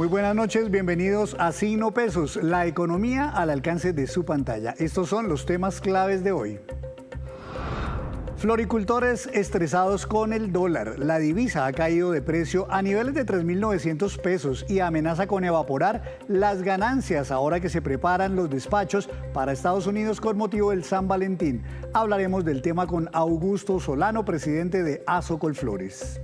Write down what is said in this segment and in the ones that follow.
Muy buenas noches, bienvenidos a Signo Pesos, la economía al alcance de su pantalla. Estos son los temas claves de hoy. Floricultores estresados con el dólar. La divisa ha caído de precio a niveles de 3.900 pesos y amenaza con evaporar las ganancias ahora que se preparan los despachos para Estados Unidos con motivo del San Valentín. Hablaremos del tema con Augusto Solano, presidente de Azocolflores.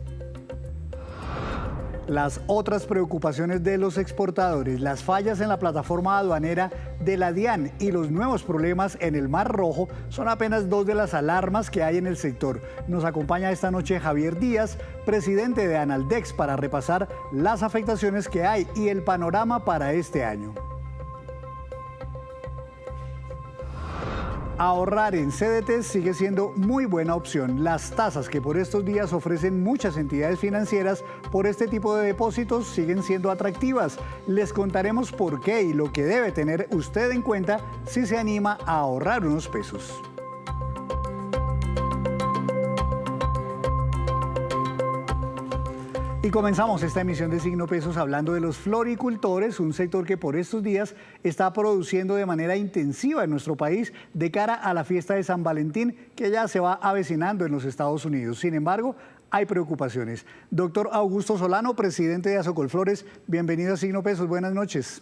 Las otras preocupaciones de los exportadores, las fallas en la plataforma aduanera de la DIAN y los nuevos problemas en el Mar Rojo son apenas dos de las alarmas que hay en el sector. Nos acompaña esta noche Javier Díaz, presidente de Analdex, para repasar las afectaciones que hay y el panorama para este año. Ahorrar en CDT sigue siendo muy buena opción. Las tasas que por estos días ofrecen muchas entidades financieras por este tipo de depósitos siguen siendo atractivas. Les contaremos por qué y lo que debe tener usted en cuenta si se anima a ahorrar unos pesos. Y comenzamos esta emisión de Signo Pesos hablando de los floricultores, un sector que por estos días está produciendo de manera intensiva en nuestro país de cara a la fiesta de San Valentín que ya se va avecinando en los Estados Unidos. Sin embargo, hay preocupaciones. Doctor Augusto Solano, presidente de Azocolflores, bienvenido a Signo Pesos, buenas noches.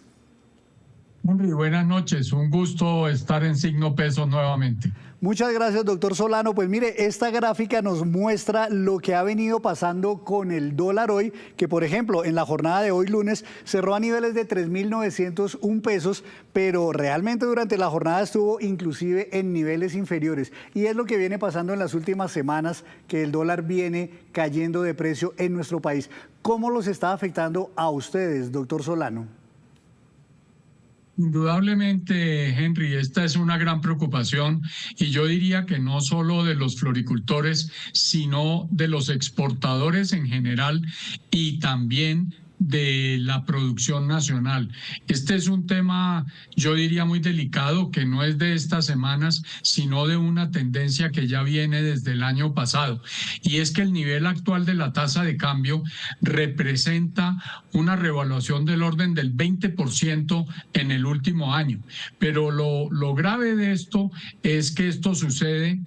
Muy buenas noches, un gusto estar en Signo Pesos nuevamente. Muchas gracias, doctor Solano. Pues mire, esta gráfica nos muestra lo que ha venido pasando con el dólar hoy, que por ejemplo en la jornada de hoy lunes cerró a niveles de 3.901 pesos, pero realmente durante la jornada estuvo inclusive en niveles inferiores. Y es lo que viene pasando en las últimas semanas, que el dólar viene cayendo de precio en nuestro país. ¿Cómo los está afectando a ustedes, doctor Solano? Indudablemente, Henry, esta es una gran preocupación y yo diría que no solo de los floricultores, sino de los exportadores en general y también de la producción nacional. Este es un tema, yo diría, muy delicado, que no es de estas semanas, sino de una tendencia que ya viene desde el año pasado. Y es que el nivel actual de la tasa de cambio representa una revaluación del orden del 20% en el último año. Pero lo grave de esto es que esto sucede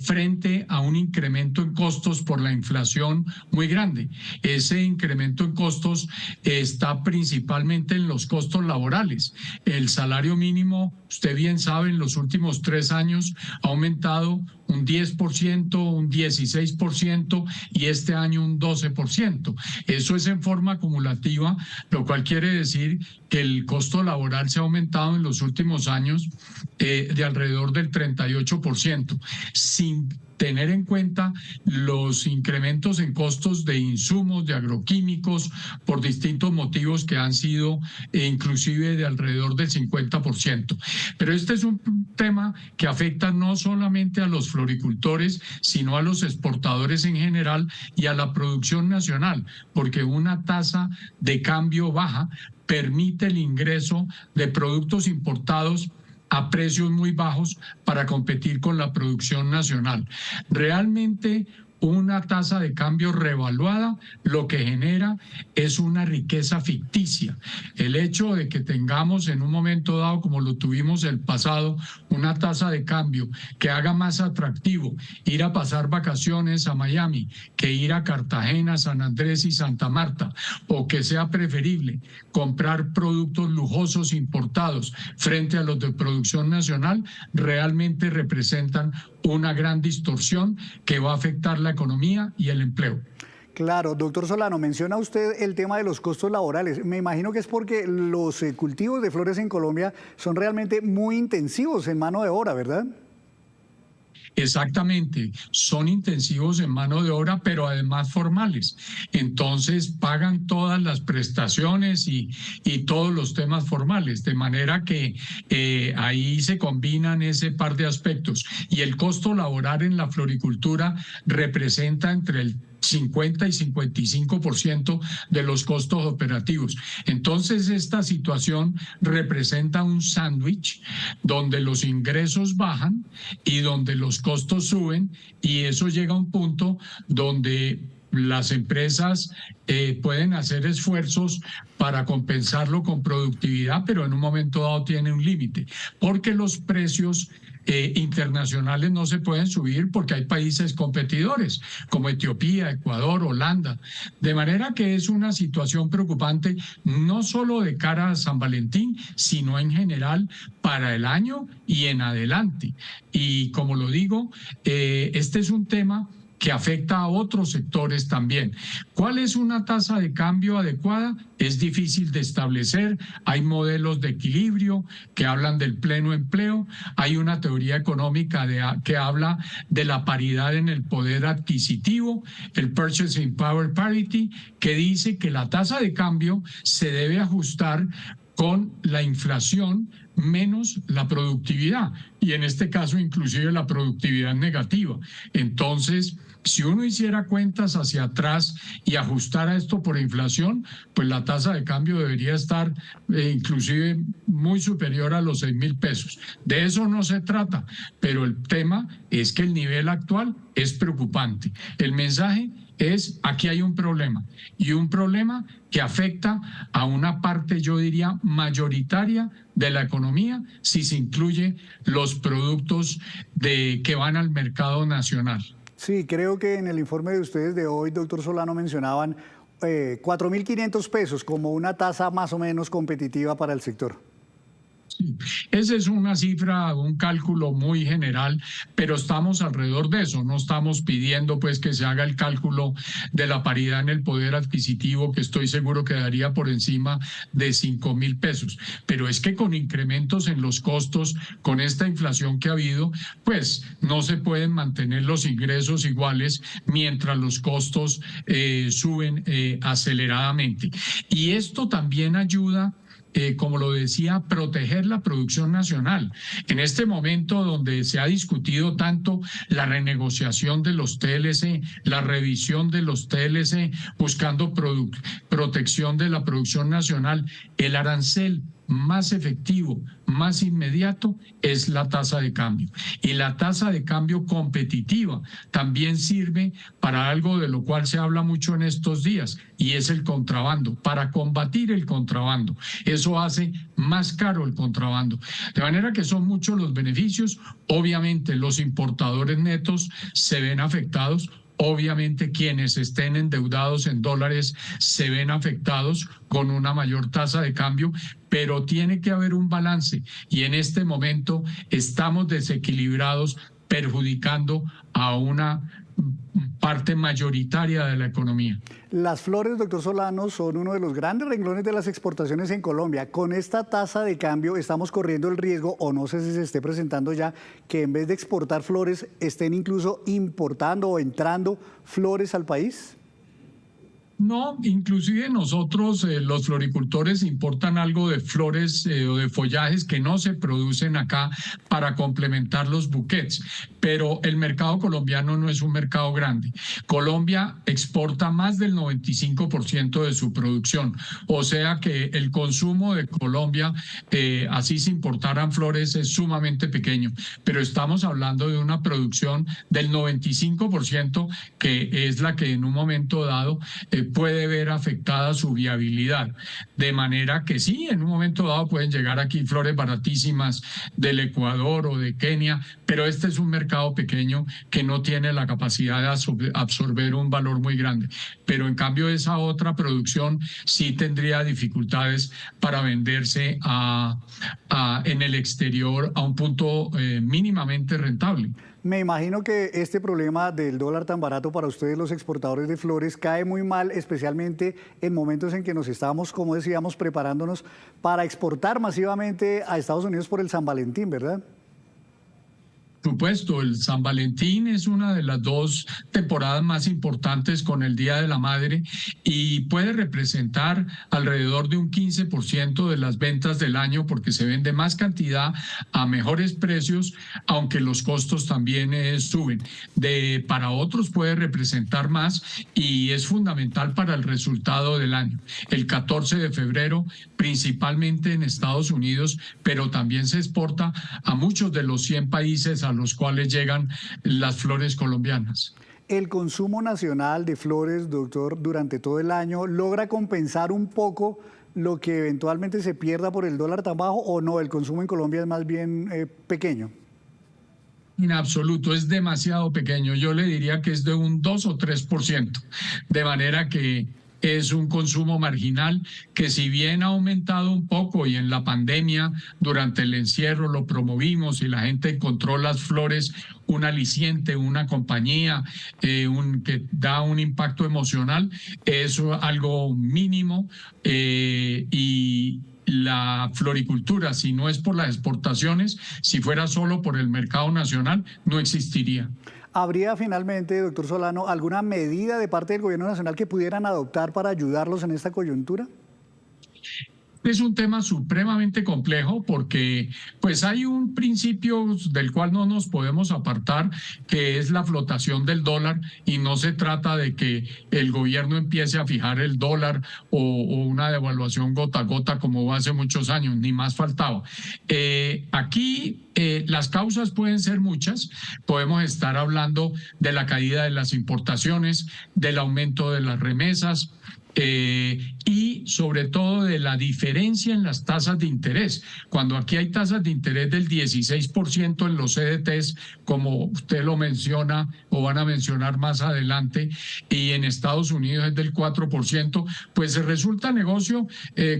frente a un incremento en costos por la inflación muy grande. Ese incremento en costos está principalmente en los costos laborales. El salario mínimo, usted bien sabe, en los últimos 3 años ha aumentado un 10%, un 16% y este año un 12%. Eso es en forma acumulativa, lo cual quiere decir que el costo laboral se ha aumentado en los últimos años de alrededor del 38%, sin tener en cuenta los incrementos en costos de insumos, de agroquímicos, por distintos motivos que han sido inclusive de alrededor del 50%. Pero este es un tema que afecta no solamente a los floricultores, sino a los exportadores en general y a la producción nacional, porque una tasa de cambio baja permite el ingreso de productos importados a precios muy bajos para competir con la producción nacional. Realmente una tasa de cambio revaluada lo que genera es una riqueza ficticia. El hecho de que tengamos en un momento dado, como lo tuvimos el pasado, una tasa de cambio que haga más atractivo ir a pasar vacaciones a Miami que ir a Cartagena, San Andrés y Santa Marta, o que sea preferible comprar productos lujosos importados frente a los de producción nacional, realmente representan una gran distorsión que va a afectar la economía y el empleo. Claro, doctor Solano, menciona usted el tema de los costos laborales. Me imagino que es porque los cultivos de flores en Colombia son realmente muy intensivos en mano de obra, ¿verdad? Exactamente, son intensivos en mano de obra, pero además formales. Entonces pagan todas las prestaciones y todos los temas formales, de manera que ahí se combinan ese par de aspectos. Y el costo laboral en la floricultura representa entre el 50 y 55% de los costos operativos. Entonces, esta situación representa un sándwich donde los ingresos bajan y donde los costos suben, y eso llega a un punto donde las empresas pueden hacer esfuerzos para compensarlo con productividad, pero en un momento dado tiene un límite, porque los precios internacionales no se pueden subir porque hay países competidores como Etiopía, Ecuador, Holanda. De manera que es una situación preocupante, no solo de cara a San Valentín, sino en general para el año y en adelante. Y como lo digo, este es un tema que afecta a otros sectores también. ¿Cuál es una tasa de cambio adecuada? Es difícil de establecer. Hay modelos de equilibrio que hablan del pleno empleo. Hay una teoría económica que habla de la paridad en el poder adquisitivo, el Purchasing Power Parity, que dice que la tasa de cambio se debe ajustar con la inflación menos la productividad, y en este caso inclusive la productividad negativa. Entonces, si uno hiciera cuentas hacia atrás y ajustara esto por inflación, pues la tasa de cambio debería estar inclusive muy superior a los 6.000 pesos. De eso no se trata, pero el tema es que el nivel actual es preocupante. El mensaje es: aquí hay un problema, y un problema que afecta a una parte, yo diría, mayoritaria de la economía, si se incluye los productos que van al mercado nacional. Sí, creo que en el informe de ustedes de hoy, doctor Solano, mencionaban 4.500 pesos como una tasa más o menos competitiva para el sector. Sí. Esa es una cifra, un cálculo muy general, pero estamos alrededor de eso. No estamos pidiendo pues que se haga el cálculo de la paridad en el poder adquisitivo, que estoy seguro que daría por encima de 5.000 pesos. Pero es que con incrementos en los costos, con esta inflación que ha habido, pues no se pueden mantener los ingresos iguales mientras los costos suben aceleradamente. Y esto también ayuda, como lo decía, proteger la producción nacional. En este momento donde se ha discutido tanto la renegociación de los TLC, la revisión de los TLC, buscando protección de la producción nacional, el arancel más efectivo, más inmediato es la tasa de cambio. Y la tasa de cambio competitiva también sirve para algo de lo cual se habla mucho en estos días, y es el contrabando, para combatir el contrabando. Eso hace más caro el contrabando. De manera que son muchos los beneficios. Obviamente los importadores netos se ven afectados. Obviamente quienes estén endeudados en dólares se ven afectados con una mayor tasa de cambio, pero tiene que haber un balance, y en este momento estamos desequilibrados, perjudicando a una parte mayoritaria de la economía. Las flores, doctor Solano, son uno de los grandes renglones de las exportaciones en Colombia. Con esta tasa de cambio estamos corriendo el riesgo, o no sé si se esté presentando ya, que en vez de exportar flores estén incluso importando o entrando flores al país. No, inclusive nosotros, los floricultores, importan algo de flores o de follajes que no se producen acá para complementar los buquets, pero el mercado colombiano no es un mercado grande. Colombia exporta más del 95% de su producción, o sea que el consumo de Colombia, así se importaran flores, es sumamente pequeño, pero estamos hablando de una producción del 95%, que es la que en un momento dado puede ver afectada su viabilidad. De manera que sí, en un momento dado pueden llegar aquí flores baratísimas del Ecuador o de Kenia, pero este es un mercado pequeño que no tiene la capacidad de absorber un valor muy grande. Pero en cambio esa otra producción sí tendría dificultades para venderse en el exterior a un punto mínimamente rentable. Me imagino que este problema del dólar tan barato para ustedes, los exportadores de flores, cae muy mal, especialmente en momentos en que nos estábamos, como decíamos, preparándonos para exportar masivamente a Estados Unidos por el San Valentín, ¿verdad? Por supuesto, el San Valentín es una de las dos temporadas más importantes con el Día de la Madre, y puede representar alrededor de un 15% de las ventas del año, porque se vende más cantidad a mejores precios, aunque los costos también suben. Para otros puede representar más, y es fundamental para el resultado del año. El 14 de febrero, principalmente en Estados Unidos, pero también se exporta a muchos de los 100 países a los cuales llegan las flores colombianas. ¿El consumo nacional de flores, doctor, durante todo el año logra compensar un poco lo que eventualmente se pierda por el dólar tan bajo o no? ¿El consumo en Colombia es más bien pequeño? En absoluto, es demasiado pequeño. Yo le diría que es de un 2 o 3%, de manera que es un consumo marginal que si bien ha aumentado un poco y en la pandemia, durante el encierro lo promovimos y la gente encontró las flores un aliciente, una compañía que da un impacto emocional, es algo mínimo y la floricultura, si no es por las exportaciones, si fuera solo por el mercado nacional, no existiría. ¿Habría finalmente, doctor Solano, alguna medida de parte del gobierno nacional que pudieran adoptar para ayudarlos en esta coyuntura? Es un tema supremamente complejo porque pues hay un principio del cual no nos podemos apartar, que es la flotación del dólar, y no se trata de que el gobierno empiece a fijar el dólar o una devaluación gota a gota como hace muchos años, ni más faltaba. Aquí las causas pueden ser muchas. Podemos estar hablando de la caída de las importaciones, del aumento de las remesas, y sobre todo de la diferencia en las tasas de interés. Cuando aquí hay tasas de interés del 16% en los CDTs, como usted lo menciona o van a mencionar más adelante, y en Estados Unidos es del 4%, pues resulta negocio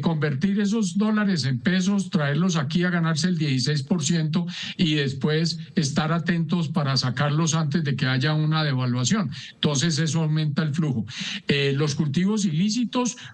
convertir esos dólares en pesos, traerlos aquí a ganarse el 16% y después estar atentos para sacarlos antes de que haya una devaluación. Entonces eso aumenta el flujo. Los cultivos ilícitos,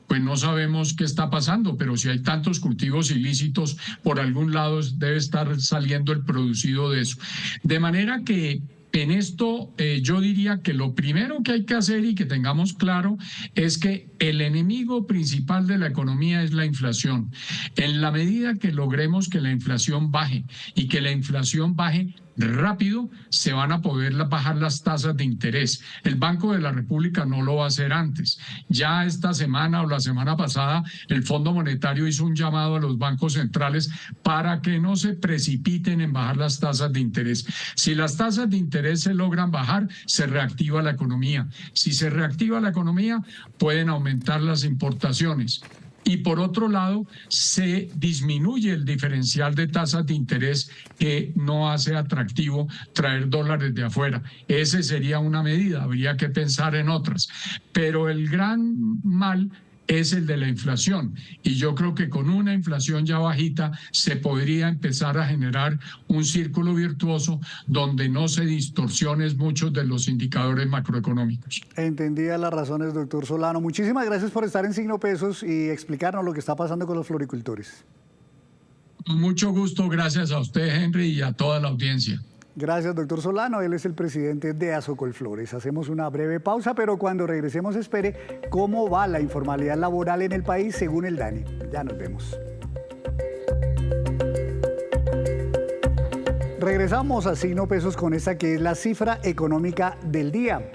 pues no sabemos qué está pasando, pero si hay tantos cultivos ilícitos, por algún lado debe estar saliendo el producido de eso. De manera que en esto yo diría que lo primero que hay que hacer y que tengamos claro es que el enemigo principal de la economía es la inflación. En la medida que logremos que la inflación baje y que la inflación baje rápido, se van a poder bajar las tasas de interés. El Banco de la República no lo va a hacer antes. Ya esta semana o la semana pasada, el Fondo Monetario hizo un llamado a los bancos centrales para que no se precipiten en bajar las tasas de interés. Si las tasas de interés se logran bajar, se reactiva la economía. Si se reactiva la economía, pueden aumentar las importaciones. Y por otro lado, se disminuye el diferencial de tasas de interés que no hace atractivo traer dólares de afuera. Esa sería una medida, habría que pensar en otras. Pero el gran mal es el de la inflación. Y yo creo que con una inflación ya bajita se podría empezar a generar un círculo virtuoso donde no se distorsionen muchos de los indicadores macroeconómicos. Entendía las razones, doctor Solano. Muchísimas gracias por estar en Signo Pesos y explicarnos lo que está pasando con los floricultores. Con mucho gusto, gracias a usted, Henry, y a toda la audiencia. Gracias, doctor Solano. Él es el presidente de Azocolflores. Hacemos una breve pausa, pero cuando regresemos espere cómo va la informalidad laboral en el país según el DANE. Ya nos vemos. Regresamos a Signo Pesos con esta que es la cifra económica del día.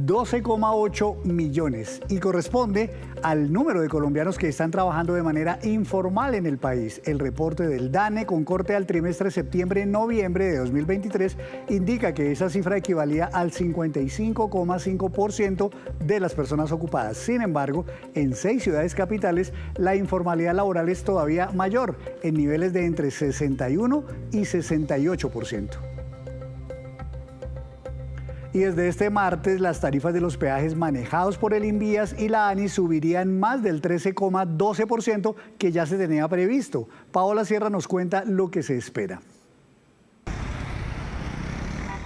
12,8 millones y corresponde al número de colombianos que están trabajando de manera informal en el país. El reporte del DANE con corte al trimestre septiembre-noviembre de 2023 indica que esa cifra equivalía al 55,5% de las personas ocupadas. Sin embargo, en 6 ciudades capitales la informalidad laboral es todavía mayor, en niveles de entre 61 y 68%. Y desde este martes, las tarifas de los peajes manejados por el Invías y la ANI subirían más del 13,12% que ya se tenía previsto. Paola Sierra nos cuenta lo que se espera.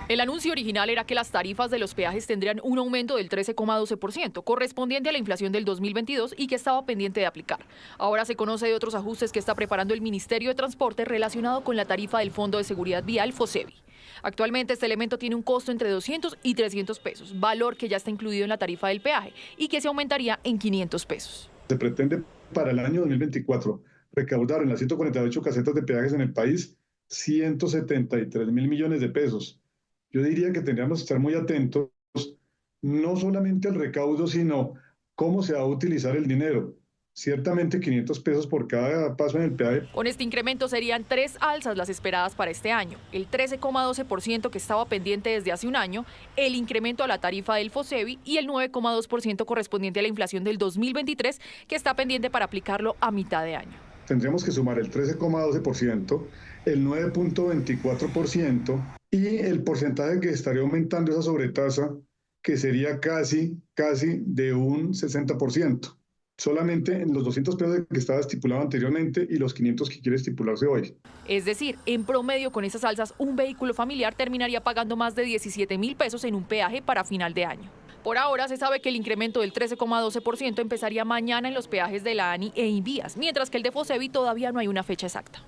El anuncio original era que las tarifas de los peajes tendrían un aumento del 13,12%, correspondiente a la inflación del 2022 y que estaba pendiente de aplicar. Ahora se conoce de otros ajustes que está preparando el Ministerio de Transporte relacionado con la tarifa del Fondo de Seguridad Vial, FOSEVI. Actualmente este elemento tiene un costo entre 200 y 300 pesos, valor que ya está incluido en la tarifa del peaje y que se aumentaría en 500 pesos. Se pretende para el año 2024 recaudar en las 148 casetas de peajes en el país 173.000 millones de pesos. Yo diría que tendríamos que estar muy atentos, no solamente al recaudo, sino cómo se va a utilizar el dinero. ciertamente 500 pesos por cada paso en el peaje. Con este incremento serían 3 alzas las esperadas para este año: el 13,12% que estaba pendiente desde hace un año, el incremento a la tarifa del FOSEBI y el 9,2% correspondiente a la inflación del 2023 que está pendiente para aplicarlo a mitad de año. Tendríamos que sumar el 13,12%, el 9,24% y el porcentaje que estaría aumentando esa sobretasa, que sería casi de un 60%. Solamente en los 200 pesos que estaba estipulado anteriormente y los 500 que quiere estipularse hoy. Es decir, en promedio con esas alzas un vehículo familiar terminaría pagando más de 17.000 pesos en un peaje para final de año. Por ahora se sabe que el incremento del 13,12% empezaría mañana en los peajes de la ANI e Invías, mientras que el de FOSEBI todavía no hay una fecha exacta.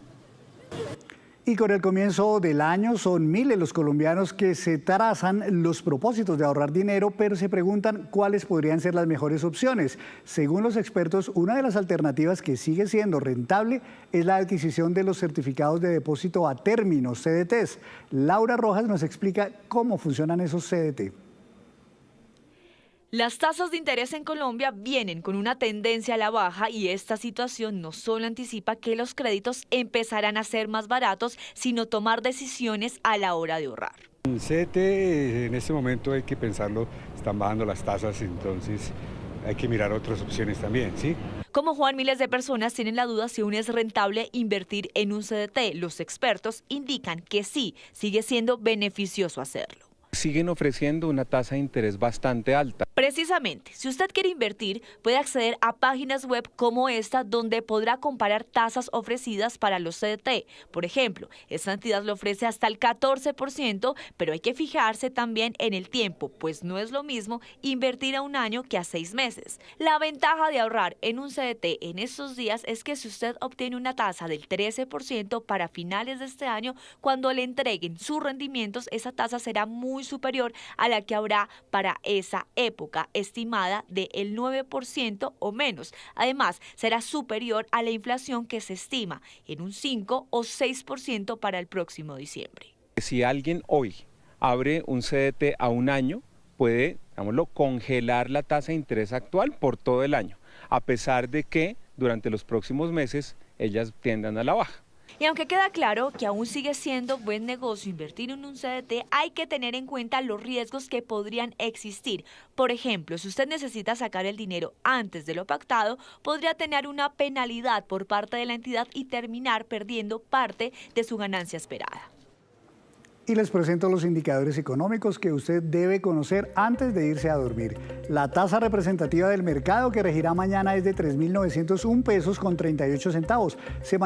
Y con el comienzo del año son miles los colombianos que se trazan los propósitos de ahorrar dinero, pero se preguntan cuáles podrían ser las mejores opciones. Según los expertos, una de las alternativas que sigue siendo rentable es la adquisición de los certificados de depósito a término, CDTs. Laura Rojas nos explica cómo funcionan esos CDT. Las tasas de interés en Colombia vienen con una tendencia a la baja y esta situación no solo anticipa que los créditos empezarán a ser más baratos, sino tomar decisiones a la hora de ahorrar. En CDT en este momento hay que pensarlo, están bajando las tasas, entonces hay que mirar otras opciones también, ¿sí? Como Juan, miles de personas tienen la duda si aún es rentable invertir en un CDT. Los expertos indican que sí, sigue siendo beneficioso hacerlo. Siguen ofreciendo una tasa de interés bastante alta. Precisamente, si usted quiere invertir, puede acceder a páginas web como esta donde podrá comparar tasas ofrecidas para los CDT. Por ejemplo, esta entidad le ofrece hasta el 14%, pero hay que fijarse también en el tiempo, pues no es lo mismo invertir a un año que a 6 meses. La ventaja de ahorrar en un CDT en estos días es que si usted obtiene una tasa del 13% para finales de este año, cuando le entreguen sus rendimientos, esa tasa será muy superior a la que habrá para esa época, estimada del 9% o menos. Además, será superior a la inflación que se estima en un 5 o 6% para el próximo diciembre. Si alguien hoy abre un CDT a un año, puede, digámoslo, congelar la tasa de interés actual por todo el año, a pesar de que durante los próximos meses ellas tiendan a la baja. Y aunque queda claro que aún sigue siendo buen negocio invertir en un CDT, hay que tener en cuenta los riesgos que podrían existir. Por ejemplo, si usted necesita sacar el dinero antes de lo pactado, podría tener una penalidad por parte de la entidad y terminar perdiendo parte de su ganancia esperada. Y les presento los indicadores económicos que usted debe conocer antes de irse a dormir. La tasa representativa del mercado que regirá mañana es de 3.901 pesos con 38 centavos. Se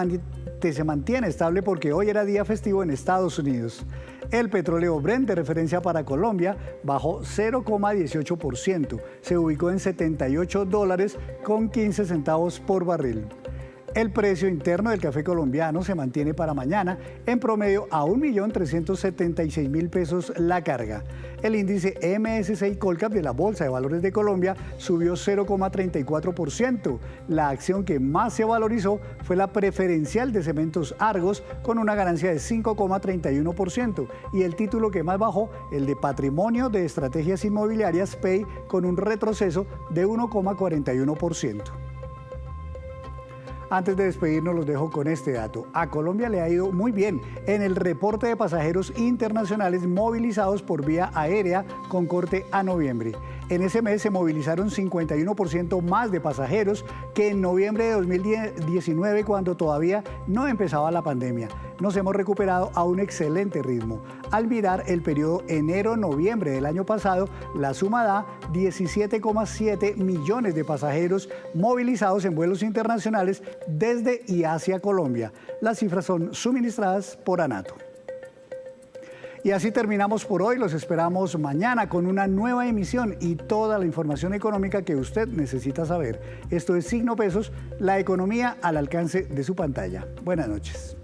mantiene estable porque hoy era día festivo en Estados Unidos. El petróleo Brent de referencia para Colombia bajó 0,18%. Se ubicó en $78 con 15 centavos por barril. El precio interno del café colombiano se mantiene para mañana en promedio a 1.376.000 pesos la carga. El índice MSCI Colcap de la Bolsa de Valores de Colombia subió 0,34%. La acción que más se valorizó fue la preferencial de Cementos Argos con una ganancia de 5,31% y el título que más bajó, el de Patrimonio de Estrategias Inmobiliarias PEI, con un retroceso de 1,41%. Antes de despedirnos los dejo con este dato. A Colombia le ha ido muy bien en el reporte de pasajeros internacionales movilizados por vía aérea con corte a noviembre. En ese mes se movilizaron 51% más de pasajeros que en noviembre de 2019, cuando todavía no empezaba la pandemia. Nos hemos recuperado a un excelente ritmo. Al mirar el periodo enero-noviembre del año pasado, la suma da 17,7 millones de pasajeros movilizados en vuelos internacionales desde y hacia Colombia. Las cifras son suministradas por ANATO. Y así terminamos por hoy. Los esperamos mañana con una nueva emisión y toda la información económica que usted necesita saber. Esto es Signo Pesos, la economía al alcance de su pantalla. Buenas noches.